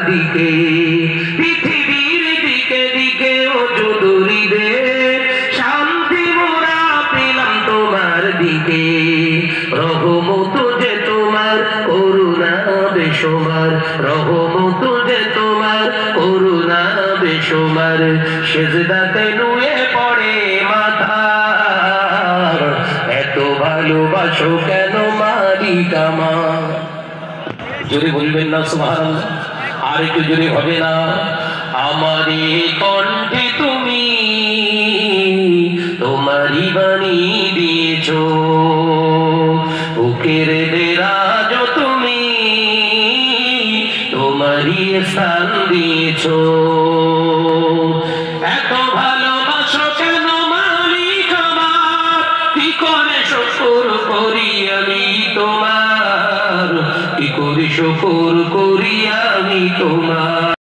দিকে পৃথিবীর দিকে দিকে ও চৌধুরী রে শান্তি মোরা পেলাম তোমার দিকে রহমত যে তোমার করুণা বেসমার রহমত যে তোমার করুণা বেসমার সেজদাতে নুয়ে পড়ে মাথা এত ভালোবাসো কেন মালিক আমার জোরে বলবেন না সুবহানাল্লাহ আর একটু জোরে হবে না আমারই কণ্ঠে তুমি তোমারই বাণী দিয়েছো বুকের দেরাজ তুমি তোমারই স্থান দিয়েছো এত ভালোবাসো কেন মালিক আমার কি করে শুকর করি আমি তোমার কি করে শুকর করি আমি তোমার